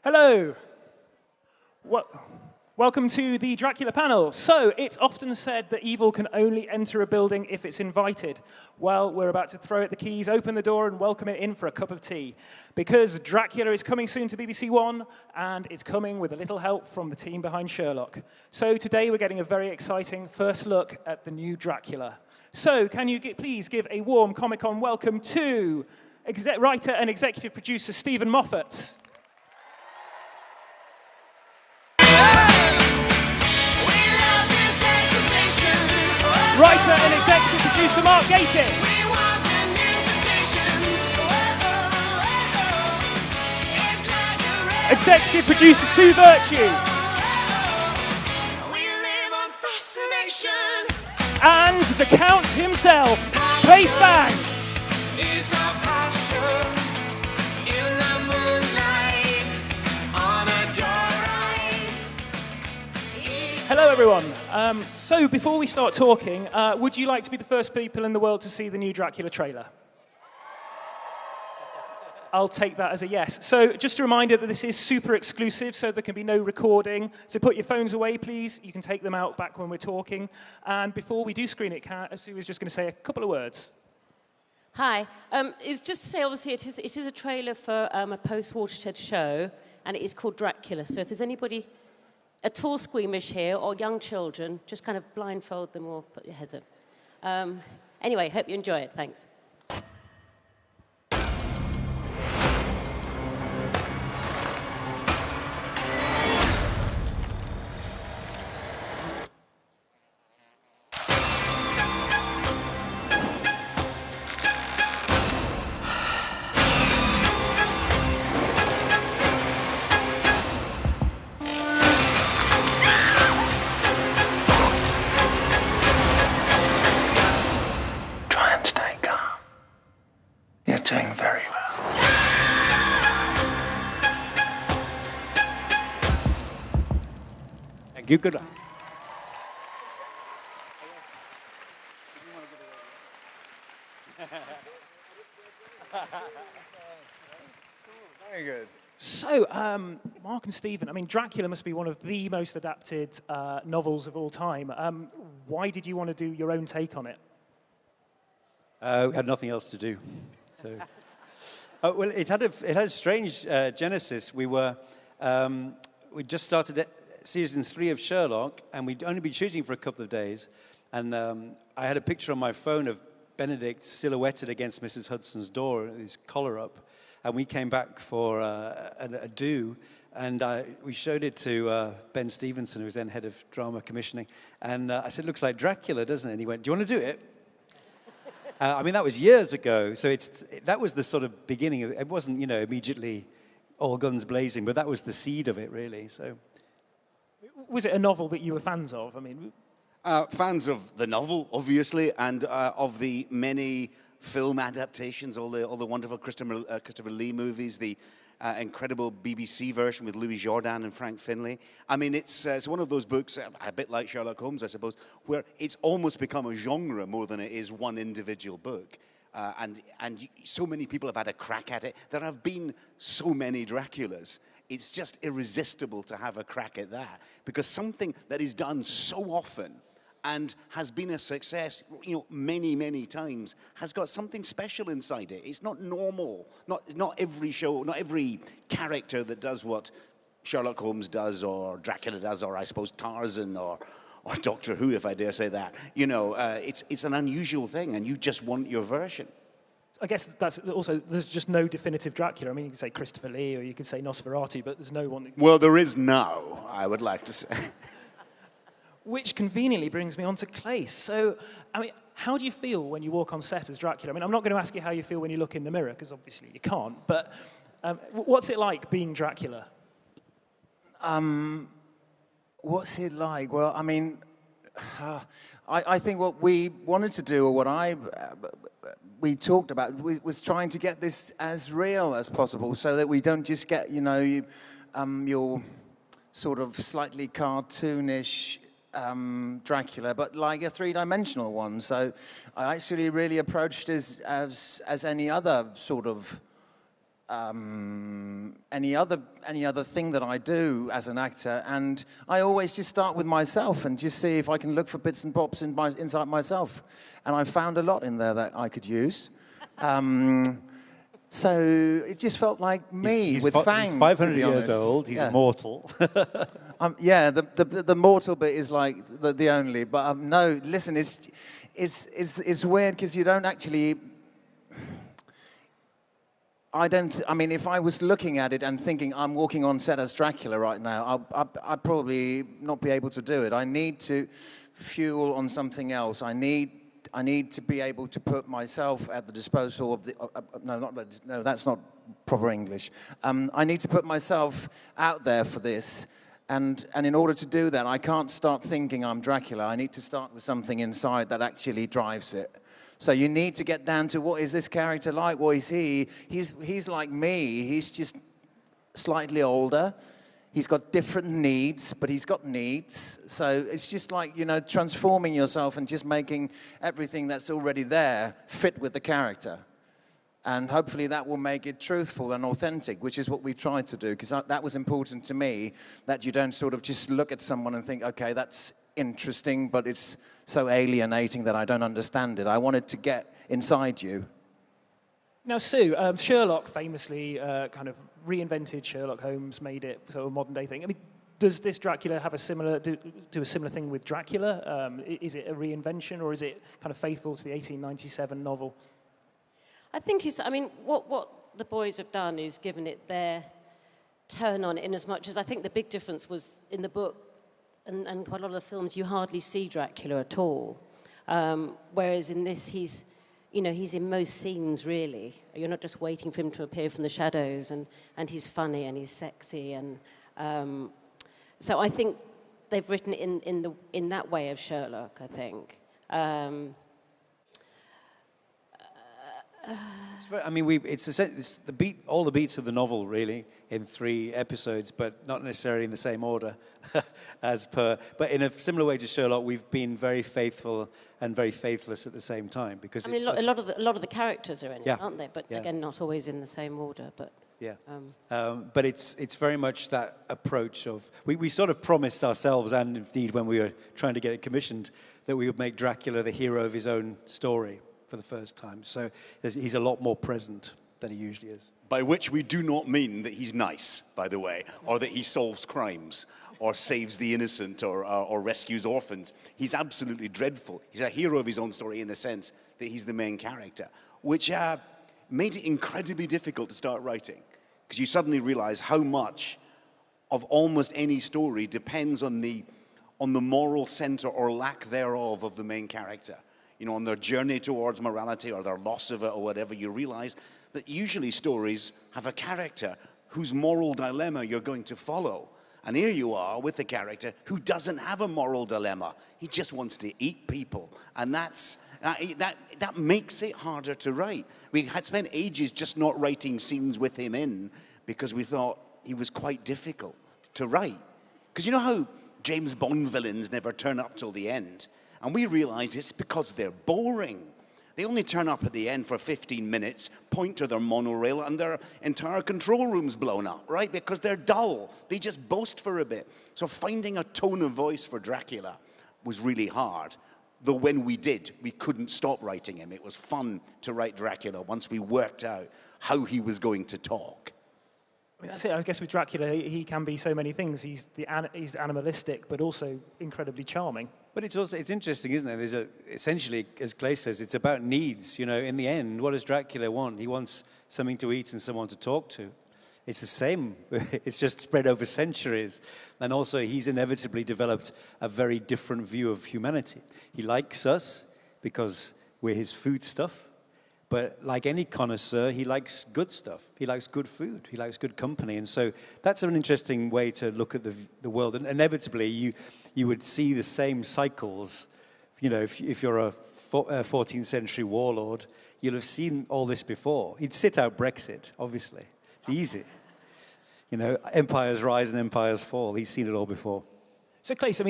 Hello. Welcome to the Dracula panel. So, it's often said that evil can only enter a building if it's invited. Well, we're about to throw it the keys, open the door, and welcome it in for a cup of tea. Because Dracula is coming soon to BBC One, and it's coming with a little help from the team behind Sherlock. So today we're getting a very exciting first look at the new Dracula. So, can you please give a warm Comic-Con welcome to writer and executive producer Stephen Moffat. Writer and executive producer Mark Gatiss. Executive producer Sue Vertue. And the Count himself, Claes Bang. Hello, everyone. So before we start talking, would you like to be the first people in the world to see the new Dracula trailer? I'll take that as a yes. So just a reminder that this is super exclusive, so there can be no recording. So put your phones away, please. You can take them out back when we're talking. And before we do screen it, Sue is just going to say a couple of words. Hi. It was just to say, obviously, it is a trailer for a post-Watershed show, and it is called Dracula. So if there's anybody at all squeamish here, or young children, just kind of blindfold them or put your heads up. Anyway, hope you enjoy it. Thanks. Doing very well. Thank you. Good luck. Very good. So, Mark and Stephen, I mean, Dracula must be one of the most adapted novels of all time. Why did you want to do your own take on it? We had nothing else to do. So, well, it had a strange genesis. We just started season 3 of Sherlock, and we'd only been shooting for a couple of days. And I had a picture on my phone of Benedict silhouetted against Mrs. Hudson's door, his collar up. And we came back for a do, and we showed it to Ben Stevenson, who was then head of drama commissioning. And I said, "Looks like Dracula, doesn't it?" And he went, "Do you want to do it?" I mean, that was years ago, so that was the sort of beginning of it. It wasn't, immediately all guns blazing, but that was the seed of it, really. So, was it a novel that you were fans of? I mean, fans of the novel, obviously, and of the many film adaptations, all the wonderful Christopher Lee movies, the incredible BBC version with Louis Jourdan and Frank Finlay. I mean, it's one of those books, a bit like Sherlock Holmes, I suppose, where it's almost become a genre more than it is one individual book. And so many people have had a crack at it. There have been so many Draculas. It's just irresistible to have a crack at that, because something that is done so often and has been a success, many, many times, has got something special inside it. It's not normal. Not every show, not every character that does what Sherlock Holmes does, or Dracula does, or I suppose Tarzan, or Doctor Who, if I dare say that. It's an unusual thing, and you just want your version. I guess that's also, there's just no definitive Dracula. I mean, you can say Christopher Lee, or you can say Nosferatu, but there's no one. Well, there is now, I would like to say. Which conveniently brings me on to Claes. So, I mean, how do you feel when you walk on set as Dracula? I mean, I'm not going to ask you how you feel when you look in the mirror, because obviously you can't, but what's it like being Dracula? What's it like? Well, I mean, I think what we wanted to do, or what we talked about, was trying to get this as real as possible, so that we don't just get, your sort of slightly cartoonish Dracula, but like a three-dimensional one. So I actually really approached it as any other sort of any other thing that I do as an actor, and I always just start with myself and just see if I can look for bits and bobs inside myself, and I found a lot in there that I could use. So it just felt like me with fangs. He's 500 to be years honest. old. He's Yeah. immortal. Yeah, the mortal bit is like the only. But no, listen, it's weird because you don't actually. I mean, if I was looking at it and thinking I'm walking on set as Dracula right now, I'd probably not be able to do it. I need to fuel on something else. I need to be able to put myself at the disposal of the... no, that's not proper English. I need to put myself out there for this. And in order to do that, I can't start thinking I'm Dracula. I need to start with something inside that actually drives it. So you need to get down to, what is this character like? What is he? He's like me. He's just slightly older. He's got different needs, but he's got needs. So it's just like, transforming yourself and just making everything that's already there fit with the character. And hopefully that will make it truthful and authentic, which is what we've tried to do, because that was important to me, that you don't sort of just look at someone and think, okay, that's interesting, but it's so alienating that I don't understand it. I wanted to get inside you. Now, Sue, Sherlock famously kind of reinvented Sherlock Holmes, made it sort of a modern day thing. I mean, does this Dracula have do a similar thing with Dracula? Is it a reinvention, or is it kind of faithful to the 1897 novel? I think what the boys have done is given it their turn on it, in as much as I think the big difference was in the book and quite a lot of the films, you hardly see Dracula at all. Whereas in this, he's in most scenes, really. You're not just waiting for him to appear from the shadows, and he's funny and he's sexy. And so I think they've written it in that way of Sherlock, I think. It's the beat, all the beats of the novel, really, in 3 episodes, but not necessarily in the same order but in a similar way to Sherlock, we've been very faithful and very faithless at the same time, because a lot of the characters are in it, Yeah. aren't they? But Yeah. again, not always in the same order. But yeah, but it's very much that approach of we sort of promised ourselves, and indeed when we were trying to get it commissioned, that we would make Dracula the hero of his own story for the first time. So he's a lot more present than he usually is. By which we do not mean that he's nice, by the way, or that he solves crimes, or saves the innocent, or rescues orphans. He's absolutely dreadful. He's a hero of his own story in the sense that he's the main character, which made it incredibly difficult to start writing, because you suddenly realize how much of almost any story depends on the moral center or lack thereof of the main character. On their journey towards morality or their loss of it or whatever, you realize that usually stories have a character whose moral dilemma you're going to follow. And here you are with a character who doesn't have a moral dilemma. He just wants to eat people. And that makes it harder to write. We had spent ages just not writing scenes with him in, because we thought he was quite difficult to write. Because you know how James Bond villains never turn up till the end? And we realized it's because they're boring. They only turn up at the end for 15 minutes, point to their monorail, and their entire control room's blown up, right? Because they're dull. They just boast for a bit. So finding a tone of voice for Dracula was really hard. Though when we did, we couldn't stop writing him. It was fun to write Dracula once we worked out how he was going to talk. I mean, that's it. I guess with Dracula, he can be so many things. He's animalistic, but also incredibly charming. But it's interesting, isn't it? Essentially, as Claes says, it's about needs. In the end, what does Dracula want? He wants something to eat and someone to talk to. It's the same. It's just spread over centuries. And also, he's inevitably developed a very different view of humanity. He likes us because we're his foodstuff. But like any connoisseur, he likes good stuff. He likes good food. He likes good company. And so that's an interesting way to look at the world. And inevitably, you would see the same cycles. If you're a 14th century warlord, you'll have seen all this before. He'd sit out Brexit, obviously. It's easy. Empires rise and empires fall. He's seen it all before. So, Claes,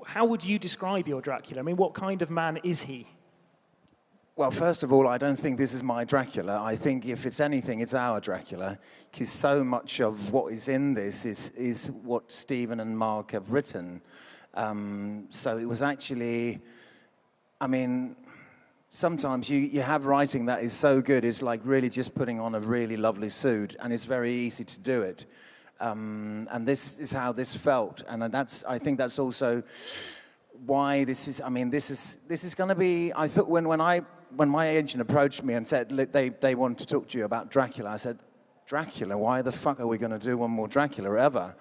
how would you describe your Dracula? I mean, what kind of man is he? Well, first of all, I don't think this is my Dracula. I think if it's anything, it's our Dracula, because so much of what is in this is what Stephen and Mark have written. So it was actually, I mean, sometimes you have writing that is so good, it's like really just putting on a really lovely suit, and it's very easy to do it. And this is how this felt, and I think that's also why this is. I mean, this is going to be. I thought when my agent approached me and said, look, they want to talk to you about Dracula, I said, Dracula? Why the fuck are we going to do one more Dracula ever?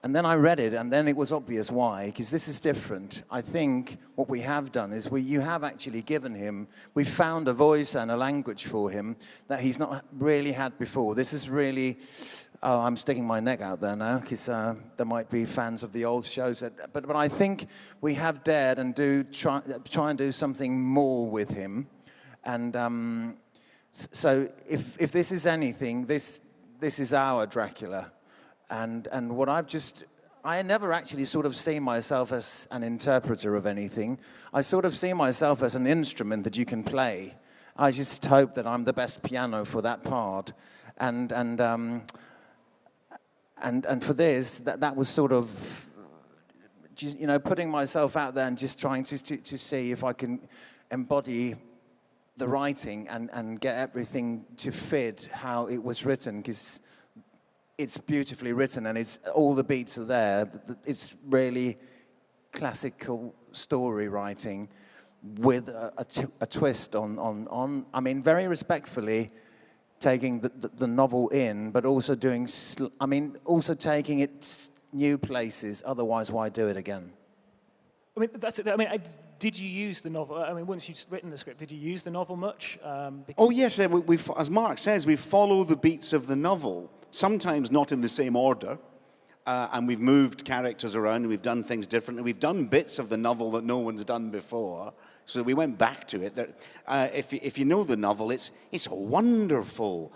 And then I read it, and then it was obvious why, because this is different. I think what we have done is you have actually given him, we found a voice and a language for him that he's not really had before. This is really, I'm sticking my neck out there now, because there might be fans of the old shows. But I think we have dared and try and do something more with him. And so if this is anything, this is our Dracula. And what I never actually sort of see myself as an interpreter of anything. I sort of see myself as an instrument that you can play. I just hope that I'm the best piano for that part. And for this, that was sort of, just, putting myself out there and just trying to see if I can embody the writing and get everything to fit how it was written, because it's beautifully written and it's all the beats are there. It's really classical story writing with a twist on. I mean, very respectfully taking the novel in, but also also taking it new places. Otherwise, why do it again? I mean, that's it. I mean, did you use the novel? I mean, once you'd written the script, did you use the novel much? Oh, yes. As Mark says, we follow the beats of the novel, sometimes not in the same order. And we've moved characters around, and we've done things differently. We've done bits of the novel that no one's done before. So we went back to it. If you know the novel, it's a wonderful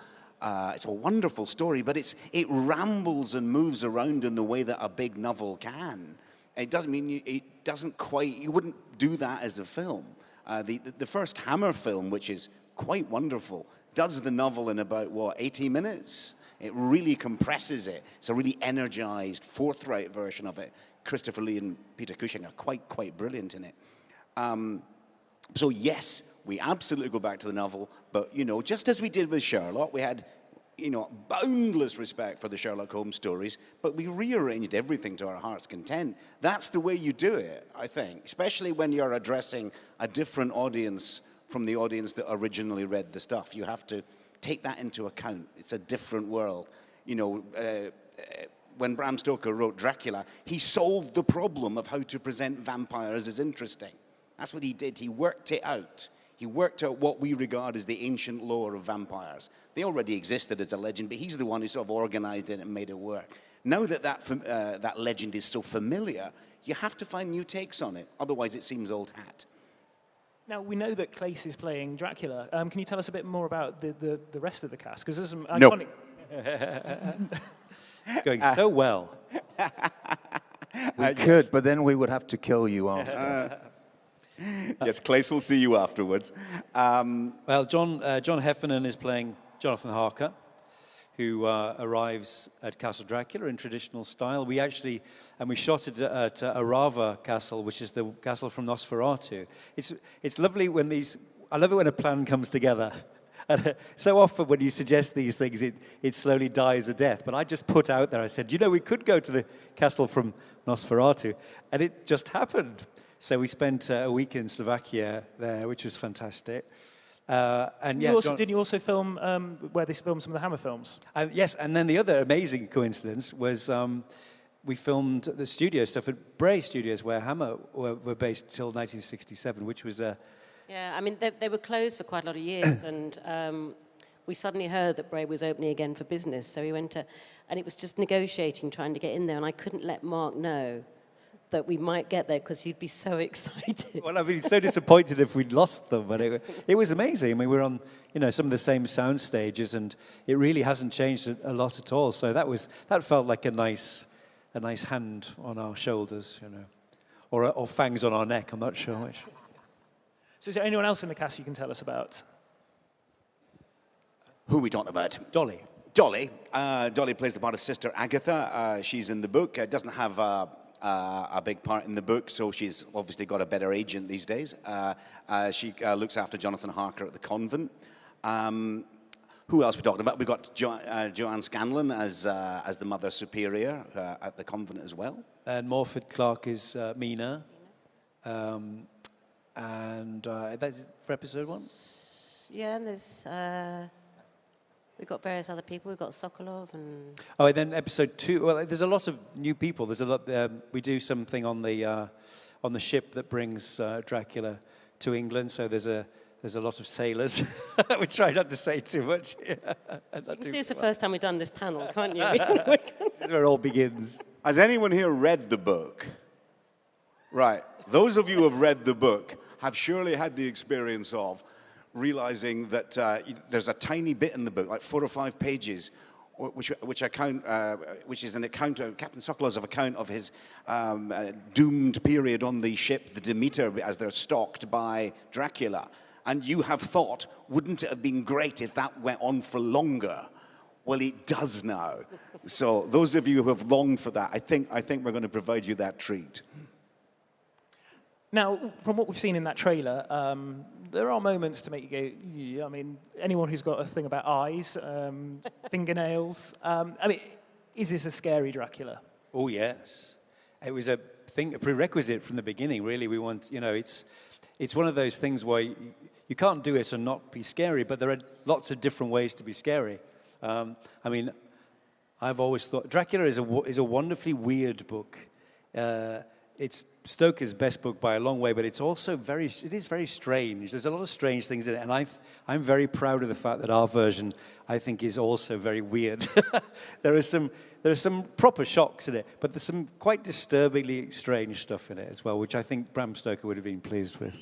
story, but it rambles and moves around in the way that a big novel can. It doesn't mean you wouldn't do that as a film. The first Hammer film, which is quite wonderful, does the novel in about, 80 minutes? It really compresses it. It's a really energized, forthright version of it. Christopher Lee and Peter Cushing are quite brilliant in it. So yes, we absolutely go back to the novel, but, just as we did with Sherlock, we had, boundless respect for the Sherlock Holmes stories, but we rearranged everything to our heart's content. That's the way you do it, I think, especially when you're addressing a different audience from the audience that originally read the stuff. You have to take that into account. It's a different world. When Bram Stoker wrote Dracula, he solved the problem of how to present vampires as interesting. That's what he did. He worked it out. He worked out what we regard as the ancient lore of vampires. They already existed as a legend, but he's the one who sort of organized it and made it work. Now that legend is so familiar, you have to find new takes on it. Otherwise, it seems old hat. Now, we know that Claes is playing Dracula. Can you tell us a bit more about the rest of the cast? Because there's some iconic... Going so well. We could, but then we would have to kill you after. Yes, Claes will see you afterwards. Well, John Heffernan is playing Jonathan Harker, who arrives at Castle Dracula in traditional style. We shot it at Arava Castle, which is the castle from Nosferatu. It's lovely when I love it when a plan comes together. And so often when you suggest these things, it slowly dies a death. But I just put out there, I said, we could go to the castle from Nosferatu. And it just happened. So we spent a week in Slovakia there, which was fantastic. And yeah, did you also film where they filmed some of the Hammer films? Yes, and then the other amazing coincidence was we filmed the studio stuff at Bray Studios, where Hammer were based till 1967, which was a... Yeah, I mean, they were closed for quite a lot of years, and we suddenly heard that Bray was opening again for business, so we went to... And it was just negotiating, trying to get in there, and I couldn't let Mark know that we might get there because he'd be so excited. Well, I'd be so disappointed if we'd lost them, but it was amazing. I mean, we were on, some of the same sound stages, and it really hasn't changed a lot at all. So that felt like a nice hand on our shoulders, or fangs on our neck. I'm not sure which. So is there anyone else in the cast you can tell us about? Who are we talking about? Dolly. Dolly. Dolly plays the part of Sister Agatha. She's in the book. Doesn't have a big part in the book, so she's obviously got a better agent these days. She looks after Jonathan Harker at the convent. Who else are we talking about? We've got Joanne Scanlon as the Mother Superior at the convent as well. And Morford Clark is Mina. And that's for episode 1? Yeah, and there's... we've got various other people. We've got Sokolov and... Oh, and then episode 2. Well, there's a lot of new people. There's a lot. We do something on the ship that brings Dracula to England. So there's a lot of sailors. We try not to say too much. You can see it's the first time we've done this panel, can't you? This is where it all begins. Has anyone here read the book? Right. Those of you who have read the book have surely had the experience of realizing that there's a tiny bit in the book, like 4 or 5 pages, which is an account of Captain Sokolov's account of his doomed period on the ship, the Demeter, as they're stalked by Dracula. And you have thought, wouldn't it have been great if that went on for longer? Well, it does now. So those of you who have longed for that, I think we're going to provide you that treat. Now, from what we've seen in that trailer, there are moments to make you go, yeah. I mean, anyone who's got a thing about eyes, fingernails. I mean, is this a scary Dracula? Oh, yes. It was a prerequisite from the beginning, really. We want, it's one of those things where you can't do it and not be scary, but there are lots of different ways to be scary. I mean, I've always thought Dracula is a wonderfully weird book. It's Stoker's best book by a long way, but it's also very strange. There's a lot of strange things in it, and I'm very proud of the fact that our version, I think, is also very weird. There are some proper shocks in it, but there's some quite disturbingly strange stuff in it as well, which I think Bram Stoker would have been pleased with.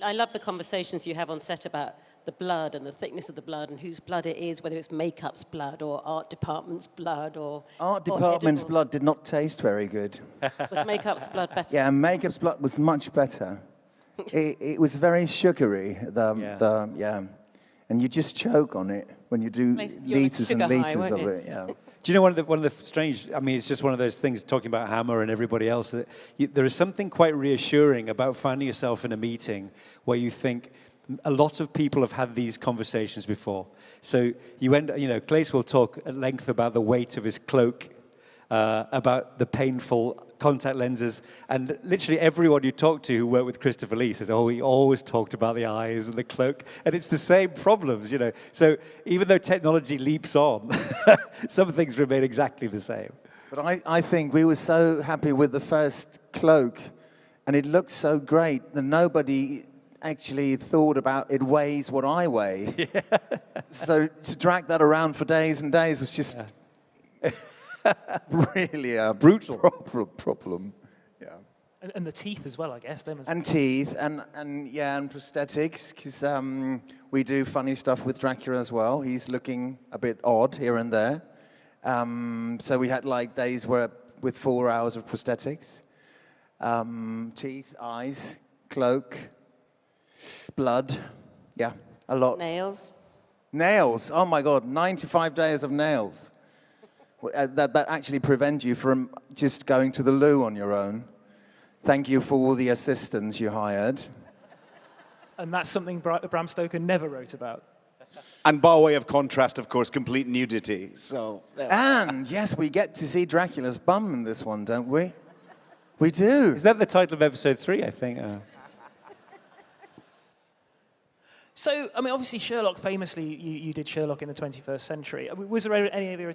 I love the conversations you have on set about the blood and the thickness of the blood and whose blood it is, whether it's makeup's blood or art department's blood or... Art department's blood did not taste very good. Was makeup's blood better? Yeah, makeup's blood was much better. It was very sugary, and you just choke on it when you do litres and litres of it. Yeah. Do you know one of the strange? I mean, it's just one of those things. Talking about Hammer and everybody else, there is something quite reassuring about finding yourself in a meeting where you think a lot of people have had these conversations before. So Claes will talk at length about the weight of his cloak, about the painful contact lenses, and literally everyone you talk to who worked with Christopher Lee says, oh, he always talked about the eyes and the cloak, and it's the same problems, So even though technology leaps on, some things remain exactly the same. But I think we were so happy with the first cloak, and it looked so great that nobody actually thought about it weighs what I weigh. Yeah. So to drag that around for days and days was just... Yeah. Really a brutal problem. Yeah. And the teeth as well, I guess. And teeth, and prosthetics, because we do funny stuff with Dracula as well. He's looking a bit odd here and there. So we had days with 4 hours of prosthetics. Teeth, eyes, cloak, blood. Yeah, a lot. Nails, oh my God, 95 days of nails. That actually prevent you from just going to the loo on your own. Thank you for all the assistants you hired. And that's something Bram Stoker never wrote about. And by way of contrast, of course, complete nudity. So. And yes, we get to see Dracula's bum in this one, don't we? We do. Is that the title of episode 3, I think? So, I mean, obviously Sherlock, famously, you did Sherlock in the 21st century. Was there any of your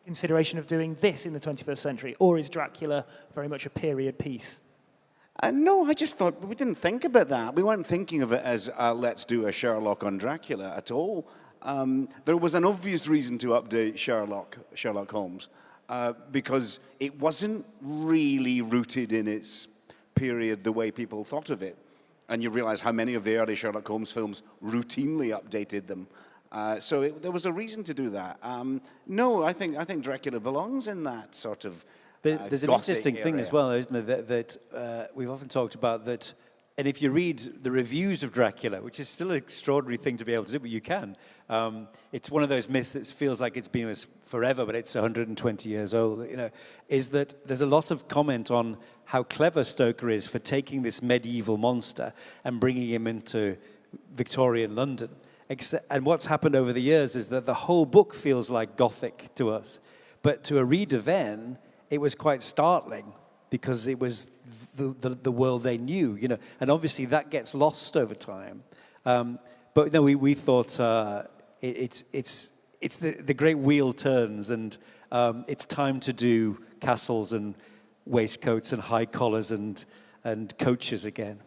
consideration of doing this in the 21st century, or is Dracula very much a period piece? No, I just thought, we didn't think about that. We weren't thinking of it as, let's do a Sherlock on Dracula at all. There was an obvious reason to update Sherlock Holmes, because it wasn't really rooted in its period the way people thought of it. And you realize how many of the early Sherlock Holmes films routinely updated them. So there was a reason to do that. No, I think Dracula belongs in that sort of There's an interesting thing as well, isn't there, that we've often talked about, that and if you read the reviews of Dracula, which is still an extraordinary thing to be able to do, but you can, it's one of those myths that feels like it's been with us forever, but it's 120 years old, is that there's a lot of comment on how clever Stoker is for taking this medieval monster and bringing him into Victorian London. And what's happened over the years is that the whole book feels like Gothic to us. But to a reader then, it was quite startling because it was the world they knew, And obviously that gets lost over time. But no, we thought it's the great wheel turns, and it's time to do castles and waistcoats and high collars and coaches again.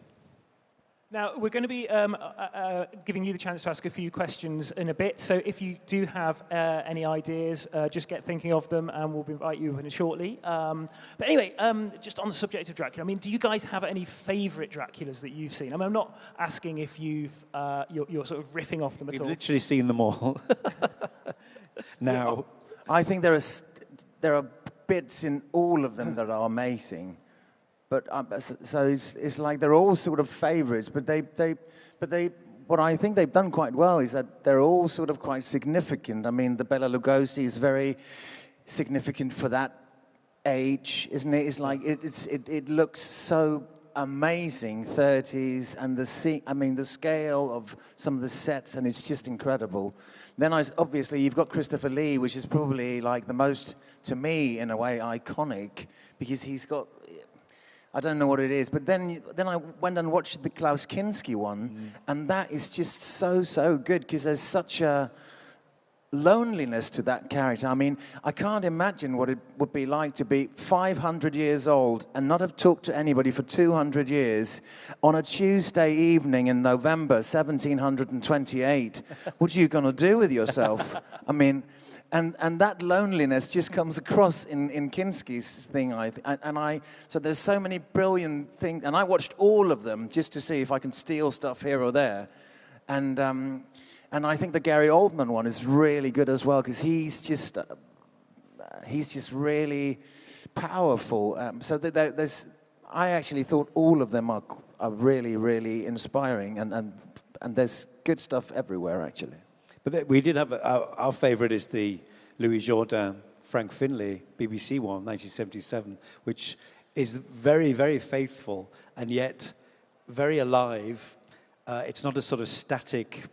Now, we're going to be giving you the chance to ask a few questions in a bit. So if you do have any ideas, just get thinking of them, and we'll invite you in shortly. But anyway, just on the subject of Dracula, I mean, do you guys have any favourite Draculas that you've seen? I mean, I'm not asking if you're sort of riffing off them at all. We've literally seen them all. Now, I think there are bits in all of them that are amazing. But so it's like they're all sort of favourites, but what I think they've done quite well is that they're all sort of quite significant. I mean, the Bela Lugosi is very significant for that age, isn't it? It's like it looks so amazing, 30s, and the scale of some of the sets, and it's just incredible. Then obviously you've got Christopher Lee, which is probably like the most, to me, in a way, iconic, because he's got. I don't know what it is, but then I went and watched the Klaus Kinski one, and that is just so good, because there's such a loneliness to that character. I mean, I can't imagine what it would be like to be 500 years old and not have talked to anybody for 200 years on a Tuesday evening in November 1728. What are you going to do with yourself? I mean... And that loneliness just comes across in Kinski's thing, so there's so many brilliant things, and I watched all of them just to see if I can steal stuff here or there, and I think the Gary Oldman one is really good as well, because he's just really powerful. So I actually thought all of them are really, really inspiring, and there's good stuff everywhere actually. But we did have our favourite is the Louis Jourdain, Frank Finlay BBC one, 1977, which is very, very faithful and yet very alive. It's not a sort of static,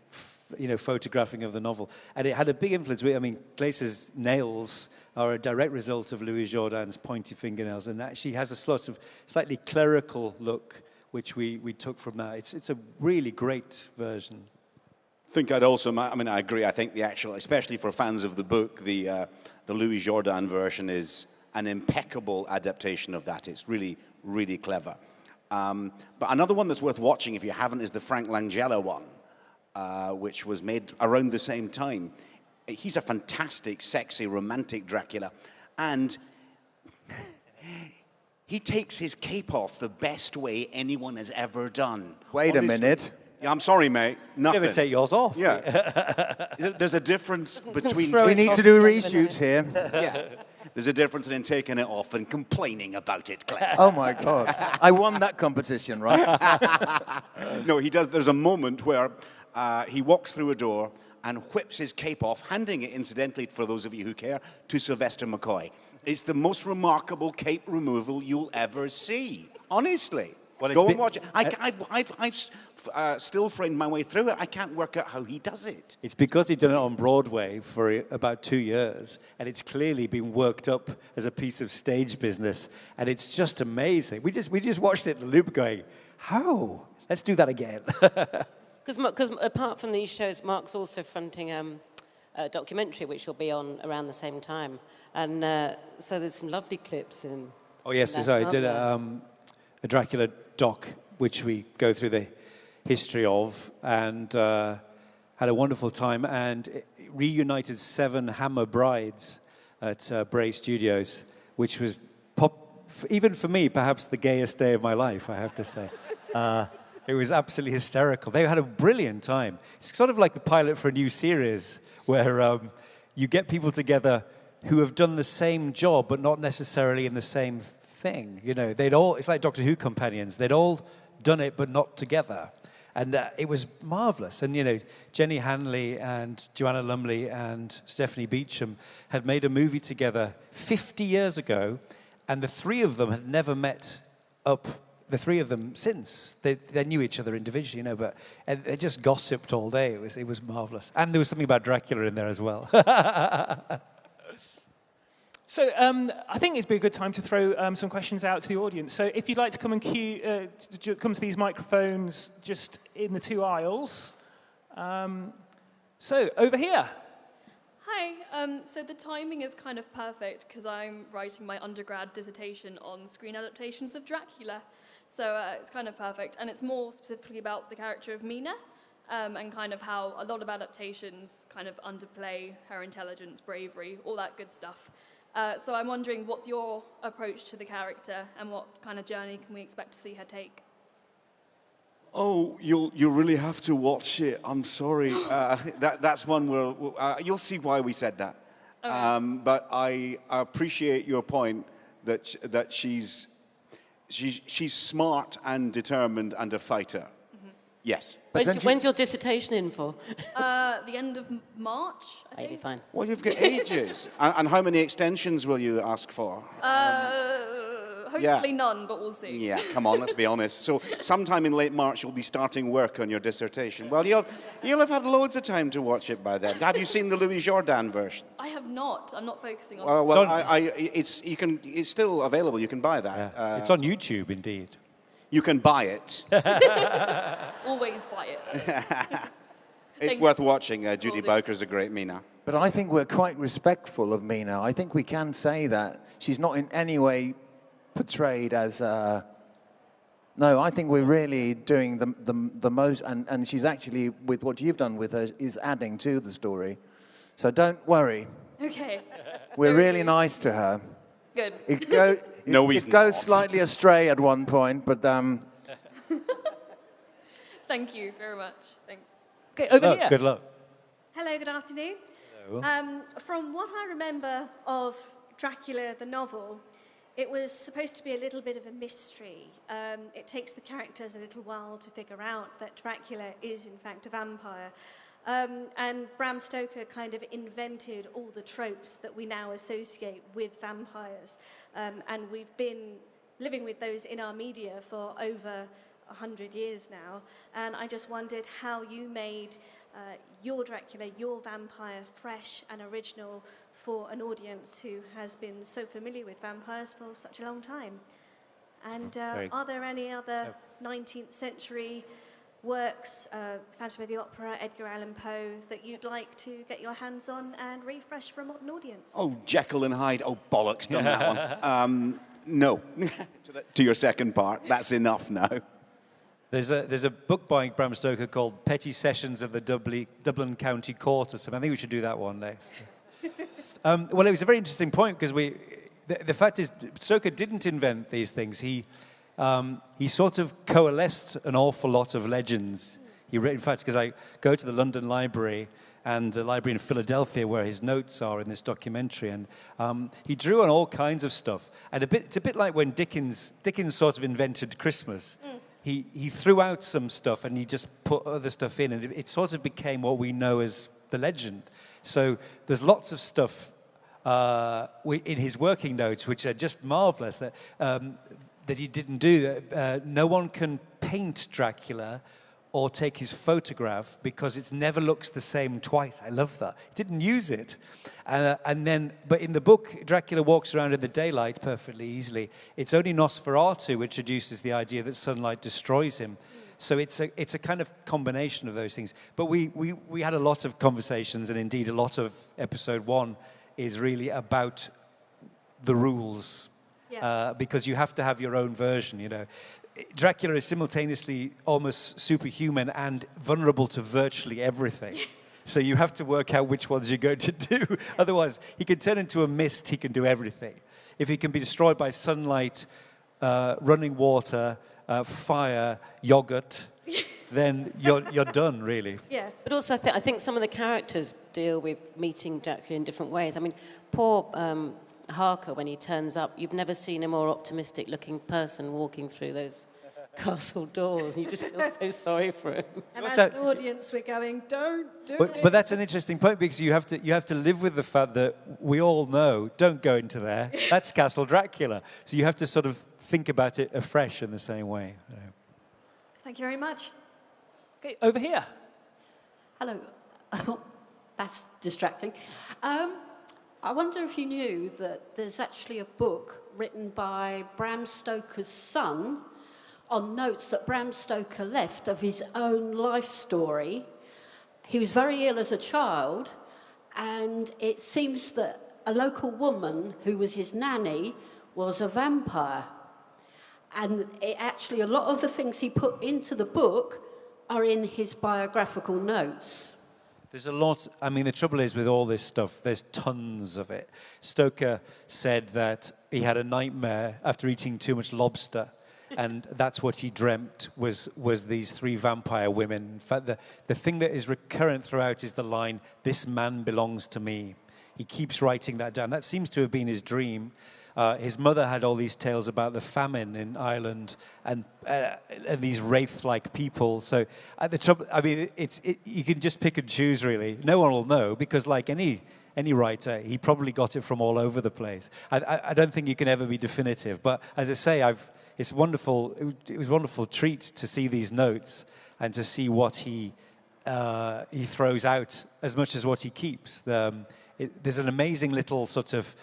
photographing of the novel, and it had a big influence. I mean, Claes's nails are a direct result of Louis Jourdain's pointy fingernails, and that she has a sort of slightly clerical look, which we took from that. It's a really great version. I think I agree. I think the actual, especially for fans of the book, the Louis Jourdain version is an impeccable adaptation of that. It's really, really clever. But another one that's worth watching, if you haven't, is the Frank Langella one, which was made around the same time. He's a fantastic, sexy, romantic Dracula. And he takes his cape off the best way anyone has ever done. Wait a minute. Yeah, I'm sorry, mate. Nothing. Never take yours off. Yeah. There's a difference between... We need to do reshoots here. Yeah. There's a difference in taking it off and complaining about it, Claes. Oh, my God. I won that competition, right? No, he does. There's a moment where he walks through a door and whips his cape off, handing it, incidentally, for those of you who care, to Sylvester McCoy. It's the most remarkable cape removal you'll ever see. Honestly. Well, go and watch it. I've still framed my way through it. I can't work out how he does it. It's because he'd done it on Broadway for about 2 years, and it's clearly been worked up as a piece of stage business, and it's just amazing. We just watched it in the loop going, how? Let's do that again. Because apart from these shows, Mark's also fronting a documentary which will be on around the same time, and so there's some lovely clips in. Oh yes, I did a Dracula doc, which we go through the history of, and had a wonderful time, and reunited 7 Hammer brides at Bray Studios, which was, even for me, perhaps the gayest day of my life, I have to say. It was absolutely hysterical. They had a brilliant time. It's sort of like the pilot for a new series, where you get people together who have done the same job, but not necessarily in the same thing. It's like Doctor Who companions. They'd all done it, but not together. And it was marvelous. And, you know, Jenny Hanley and Joanna Lumley and Stephanie Beecham had made a movie together 50 years ago, and the three of them had never met up, the three of them, since. They knew each other individually, you know, but and they just gossiped all day. It was marvelous. And there was something about Dracula in there as well. So I think it'd be a good time to throw some questions out to the audience. So if you'd like to come and come to these microphones just in the two aisles. So over here. Hi, so the timing is kind of perfect because I'm writing my undergrad dissertation on screen adaptations of Dracula. So it's kind of perfect. And it's more specifically about the character of Mina and kind of how a lot of adaptations kind of underplay her intelligence, bravery, all that good stuff. So I'm wondering, what's your approach to the character and what kind of journey can we expect to see her take? Oh, you'll really have to watch it. I'm sorry. That's one where you'll see why we said that. Okay. But I appreciate your point that she's smart and determined and a fighter. Mm-hmm. Yes. When's your dissertation in for? The end of March, I think. Maybe fine. Well, you've got ages. And how many extensions will you ask for? Hopefully none, but we'll see. Yeah, come on, let's be honest. So sometime in late March, you'll be starting work on your dissertation. Well, you'll have had loads of time to watch it by then. Have you seen the Louis Jourdan version? I have not. I'm not focusing on it. It's still available. You can buy that. Yeah. It's on YouTube, indeed. You can buy it. Always buy it. It's worth watching. Judy Bowker's a great Mina. But I think we're quite respectful of Mina. I think we can say that she's not in any way portrayed as no, I think we're really doing the most, and she's actually, with what you've done with her, is adding to the story. So don't worry. Okay. We're really nice to her. Good. It goes slightly astray at one point, but Thank you very much. Thanks. Okay, over here. Good luck. Hello, good afternoon. Hello. From what I remember of Dracula, the novel, it was supposed to be a little bit of a mystery. It takes the characters a little while to figure out that Dracula is, in fact, a vampire. And Bram Stoker kind of invented all the tropes that we now associate with vampires. And we've been living with those in our media for over 100 years now. And I just wondered how you made your Dracula, your vampire, fresh and original for an audience who has been so familiar with vampires for such a long time. And are there any other 19th century works, Phantom of the Opera, Edgar Allan Poe, that you'd like to get your hands on and refresh for a modern audience? Oh, Jekyll and Hyde. Oh, bollocks, done that one. No. To your second part, that's enough now. There's a book by Bram Stoker called Petty Sessions of the Dublin County Court or something. I think we should do that one next. Well, it was a very interesting point because the fact is Stoker didn't invent these things. He sort of coalesced an awful lot of legends. In fact, because I go to the London Library and the library in Philadelphia where his notes are in this documentary, and he drew on all kinds of stuff. And it's a bit like when Dickens sort of invented Christmas. He threw out some stuff and he just put other stuff in, and it sort of became what we know as the legend. So there's lots of stuff in his working notes which are just marvelous that he didn't do. No one can paint Dracula or take his photograph because it never looks the same twice. I love that. He didn't use it. But in the book, Dracula walks around in the daylight perfectly easily. It's only Nosferatu which introduces the idea that sunlight destroys him. So it's a kind of combination of those things. But we had a lot of conversations, and indeed a lot of episode 1 is really about the rules. Yeah. Because you have to have your own version, you know. Dracula is simultaneously almost superhuman and vulnerable to virtually everything. So you have to work out which ones you're going to do. Otherwise, he can turn into a mist, he can do everything. If he can be destroyed by sunlight, running water, fire, yogurt, then you're done, really. Yes. But also, I think some of the characters deal with meeting Dracula in different ways. I mean, poor Harker, when he turns up, you've never seen a more optimistic-looking person walking through those castle doors, and you just feel so sorry for him. And as So- an audience, we're going, don't do it. But that's an interesting point because you have to live with the fact that we all know, don't go into there. That's Castle Dracula. So you have to sort of think about it afresh in the same way. You know. Thank you very much. Okay, over here. Hello. That's distracting. I wonder if you knew that there's actually a book written by Bram Stoker's son on notes that Bram Stoker left of his own life story. He was very ill as a child, and it seems that a local woman who was his nanny was a vampire. And actually, a lot of the things he put into the book are in his biographical notes. There's a lot. I mean, the trouble is with all this stuff, there's tons of it. Stoker said that he had a nightmare after eating too much lobster, and that's what he dreamt was these three vampire women. In fact, the thing that is recurrent throughout is the line, "This man belongs to me." He keeps writing that down. That seems to have been his dream. His mother had all these tales about the famine in Ireland and these wraith-like people. So the trouble, I mean, you can just pick and choose, really. No one will know because, like any writer, he probably got it from all over the place. I don't think you can ever be definitive. But as I say, it's wonderful. It was a wonderful treat to see these notes and to see what he throws out as much as what he keeps. There's an amazing little sort of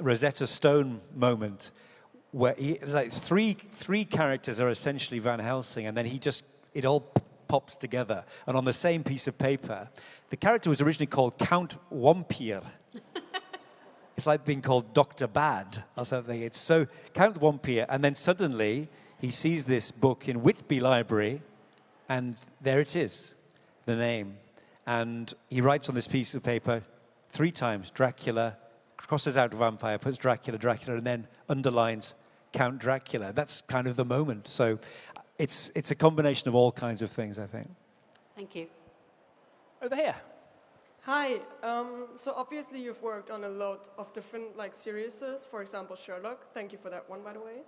Rosetta Stone moment where it's like three characters are essentially Van Helsing, and then it all pops together. And on the same piece of paper, the character was originally called Count Wampir. It's like being called Dr. Bad or something. It's so Count Wampir, and then suddenly he sees this book in Whitby Library, and there it is, the name. And he writes on this piece of paper 3 times, Dracula, crosses out vampire, puts Dracula, and then underlines Count Dracula. That's kind of the moment. So it's a combination of all kinds of things, I think. Thank you. Over here. Hi. So obviously you've worked on a lot of different series. For example, Sherlock. Thank you for that one, by the way.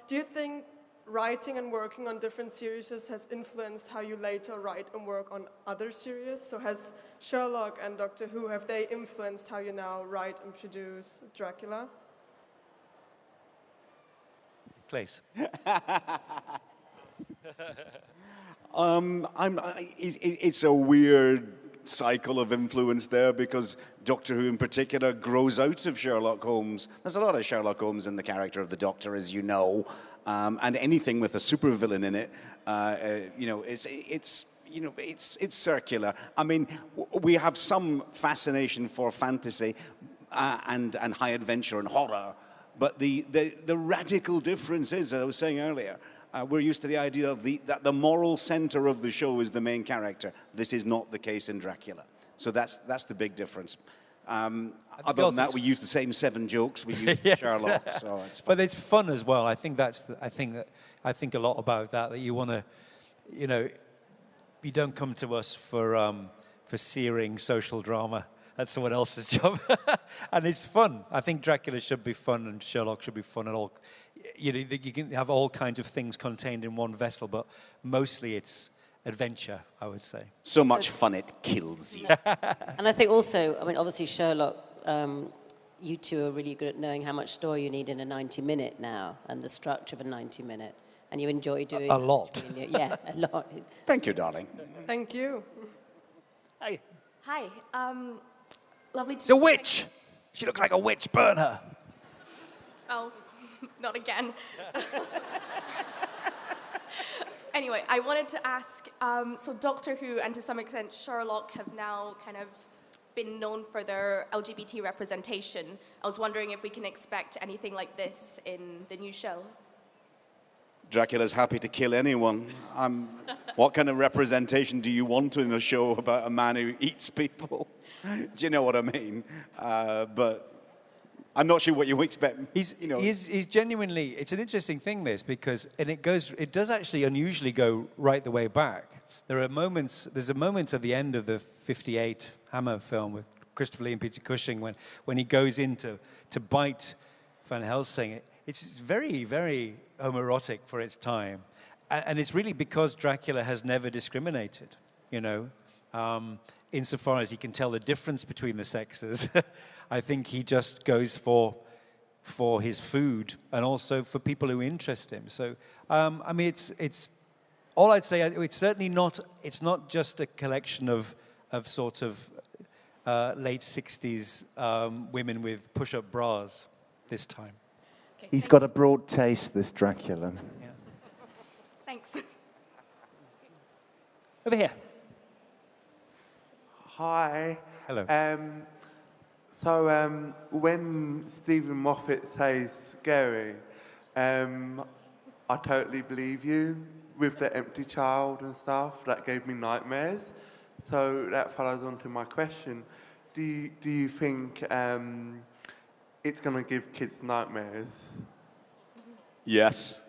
Do you think writing and working on different series has influenced how you later write and work on other series? So has Sherlock and Doctor Who, have they influenced how you now write and produce Dracula? Claes. It's a weird cycle of influence there because Doctor Who in particular grows out of Sherlock Holmes. There's a lot of Sherlock Holmes in the character of the Doctor, as you know, and anything with a supervillain in it, it's circular. I mean, we have some fascination for fantasy and high adventure and horror, but the radical difference is, as I was saying earlier, we're used to the idea of that the moral center of the show is the main character. This is not the case in Dracula. So that's the big difference. Other than that, we use the same 7 jokes we use in Sherlock. So it's fun. But it's fun as well. I think I think a lot about that you want to, you don't come to us for searing social drama. That's someone else's job. And it's fun. I think Dracula should be fun and Sherlock should be fun and all. You can have all kinds of things contained in one vessel, but mostly it's adventure, I would say. So much fun it kills you. And I think also, obviously Sherlock, you two are really good at knowing how much story you need in a 90-minute now and the structure of a 90-minute. And you enjoy doing a lot. Yeah, a lot. Thank you, darling. Thank you. Hey. Hi. Lovely to It's a witch! She looks like a witch. Burn her. Oh, not again. Anyway, I wanted to ask, so Doctor Who and to some extent Sherlock have now kind of been known for their LGBT representation. I was wondering if we can expect anything like this in the new show. Dracula's happy to kill anyone. What kind of representation do you want in a show about a man who eats people? Do you know what I mean? But I'm not sure what you expect. He's genuinely. It's an interesting thing, this, because it does actually unusually go right the way back. There's a moment at the end of the '58 Hammer film with Christopher Lee and Peter Cushing when he goes in to bite Van Helsing. it's very, very homoerotic for its time. And it's really because Dracula has never discriminated, you know. Insofar as he can tell the difference between the sexes, I think he just goes for his food and also for people who interest him. So, I mean, it's all I'd say. It's certainly not. It's not just a collection of sort of late 60s women with push-up bras this time. Okay, He's got a broad taste, this Dracula. Yeah. Thanks. Over here. Hi. Hello. So when Stephen Moffat says scary, I totally believe you with the empty child and stuff. That gave me nightmares. So that follows on to my question. Do you think it's going to give kids nightmares? Yes.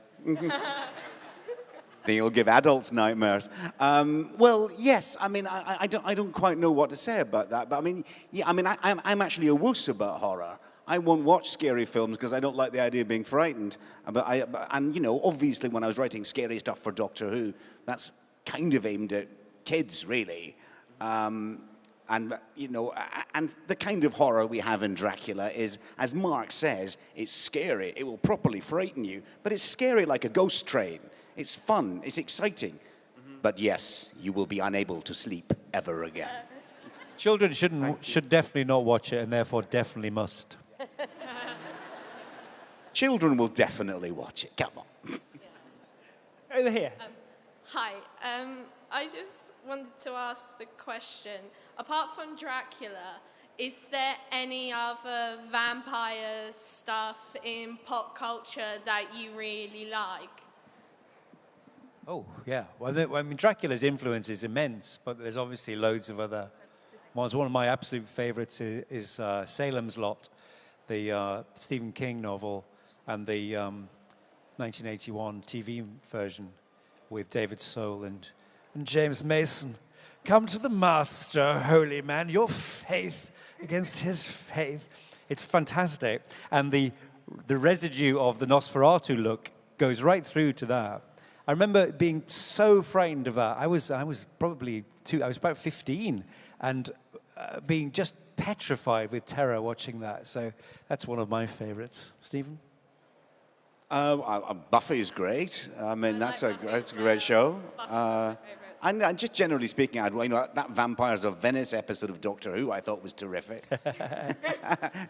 Then you'll give adults nightmares. Well, yes. I mean, I don't quite know what to say about that. But I mean, yeah. I mean, I'm actually a wuss about horror. I won't watch scary films because I don't like the idea of being frightened. And you know, obviously, when I was writing scary stuff for Doctor Who, that's kind of aimed at kids, really. And you know, and the kind of horror we have in Dracula is, as Mark says, it's scary. It will properly frighten you, but it's scary like a ghost train. It's fun, it's exciting. But yes, you will be unable to sleep ever again. Children should definitely not watch it, and therefore definitely must. Children will definitely watch it. Come on. Over here. Hi. I just wanted to ask the question. Apart from Dracula, is there any other vampire stuff in pop culture that you really like? Oh, yeah. Well, I mean, Dracula's influence is immense, but there's obviously loads of other ones. One of my absolute favorites is Salem's Lot, the Stephen King novel, and the 1981 TV version with David Soul and James Mason. Come to the master, holy man, your faith against his faith. It's fantastic. And the residue of the Nosferatu look goes right through to that. I remember being so frightened of that. I was about 15, and being just petrified with terror watching that. So that's one of my favorites. Stephen? Buffy is great. I mean, that's a great show. And just generally speaking, that Vampires of Venice episode of Doctor Who I thought was terrific.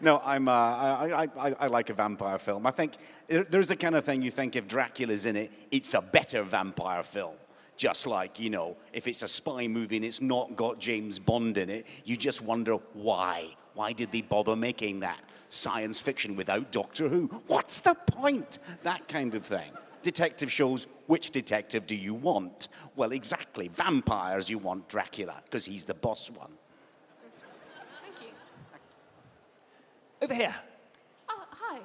No, I like a vampire film. I think there's the kind of thing you think if Dracula's in it, it's a better vampire film. Just like, you know, if it's a spy movie and it's not got James Bond in it, you just wonder why. Why did they bother making that science fiction without Doctor Who? What's the point? That kind of thing. Detective shows, which detective do you want? Well, exactly. Vampires, you want Dracula, because he's the boss one. Thank you. Over here. Oh, hi.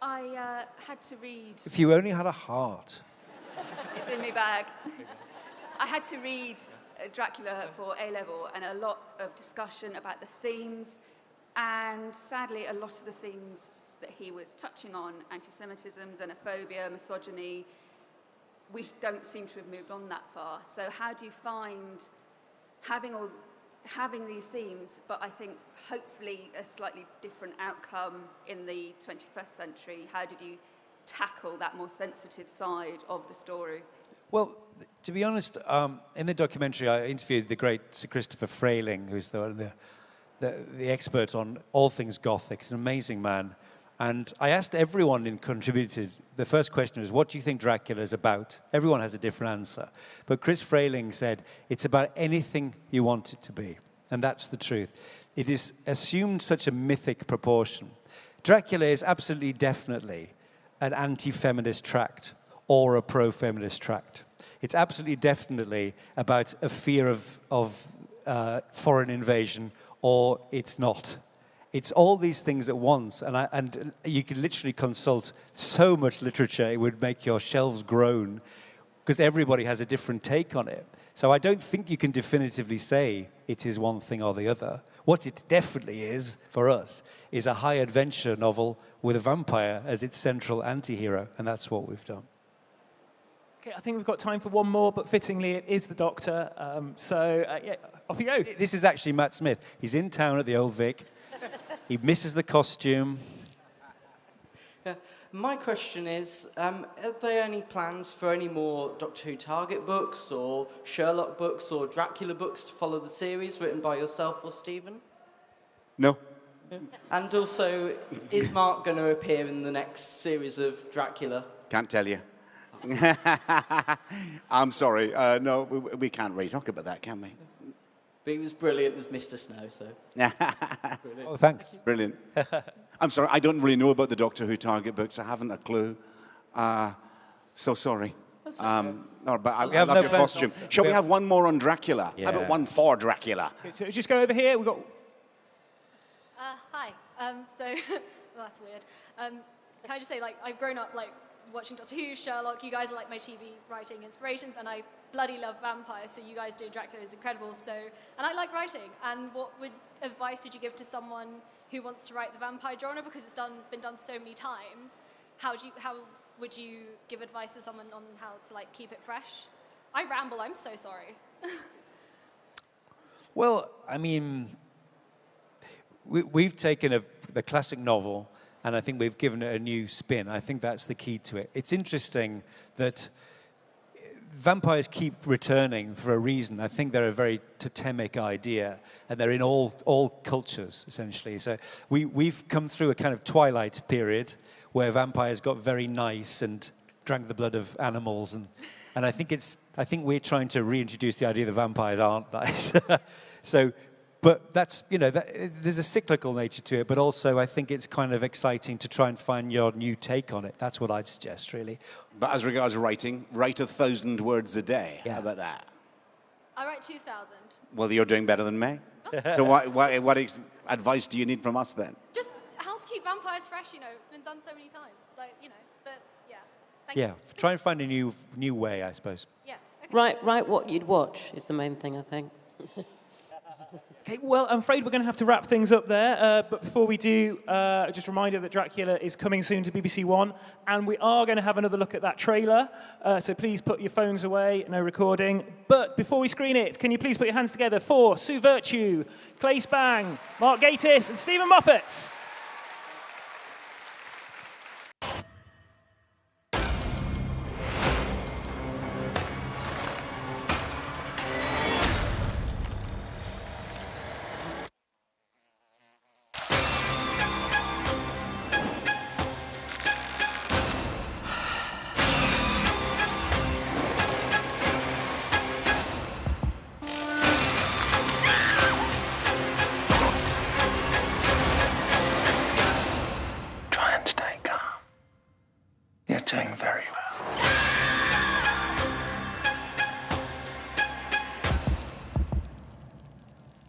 I had to read... If you only had a heart. It's in my bag. I had to read Dracula for A-level, and a lot of discussion about the themes, and sadly a lot of the themes that he was touching on, anti-Semitism, xenophobia, misogyny, we don't seem to have moved on that far. So how do you find having these themes, but I think hopefully a slightly different outcome in the 21st century? How did you tackle that more sensitive side of the story? Well, to be honest, in the documentary, I interviewed the great Sir Christopher Frayling, who's the expert on all things Gothic. He's an amazing man. And I asked everyone who contributed, the first question was, what do you think Dracula is about? Everyone has a different answer. But Chris Frayling said, it's about anything you want it to be. And that's the truth. It is assumed such a mythic proportion. Dracula is absolutely definitely an anti-feminist tract or a pro-feminist tract. It's absolutely definitely about a fear of foreign invasion, or it's not. It's all these things at once, and you can literally consult so much literature, it would make your shelves groan, because everybody has a different take on it. So I don't think you can definitively say it is one thing or the other. What it definitely is, for us, is a high adventure novel with a vampire as its central anti-hero, and that's what we've done. Okay, I think we've got time for one more, but fittingly, it is the Doctor. Yeah, off you go. This is actually Matt Smith. He's in town at the Old Vic. He misses the costume. My question is, are there any plans for any more Doctor Who Target books, or Sherlock books, or Dracula books to follow the series written by yourself or Stephen? No. And also, is Mark going to appear in the next series of Dracula? Can't tell you. I'm sorry. No, we can't really talk about that, can we? But he was brilliant as Mr. Snow, so... Oh, thanks. Brilliant. I'm sorry, I don't really know about the Doctor Who Target books. I haven't a clue. So sorry. That's okay. But I We have love no your plans. costume. Shall we have one more on Dracula? Yeah. How about one for Dracula? So just go over here. We've got... Hi. Well, that's weird. Can I just say, like, I've grown up, like, watching Doctor Who, Sherlock. You guys are, like, my TV writing inspirations, and I bloody love vampires, so you guys doing Dracula is incredible. And I like writing. And what advice would you give to someone who wants to write the vampire genre, because it's been done so many times? How would you give advice to someone on how to, like, keep it fresh? I ramble. I'm so sorry. Well, I mean, we've taken the classic novel, and I think we've given it a new spin. I think that's the key to it. It's interesting that vampires keep returning for a reason. I think they're a very totemic idea, and they're in all cultures, essentially. So we've come through a kind of twilight period where vampires got very nice and drank the blood of animals, and I think we're trying to reintroduce the idea that vampires aren't nice. But that's, there's a cyclical nature to it, but also I think it's kind of exciting to try and find your new take on it. That's what I'd suggest, really. But as regards writing, write 1,000 words a day. Yeah. How about that? I write 2,000. Well, you're doing better than me. So what advice do you need from us then? Just how to keep vampires fresh, It's been done so many times. But yeah. Thank you. Yeah, try and find a new way, I suppose. Yeah. Okay. Write what you'd watch is the main thing, I think. Okay, well, I'm afraid we're going to have to wrap things up there. But before we do, just a reminder that Dracula is coming soon to BBC One, and we are going to have another look at that trailer. So please put your phones away, no recording. But before we screen it, can you please put your hands together for Sue Vertue, Claes Bang, Mark Gatiss, and Stephen Moffat. Try and stay calm. You're doing very well.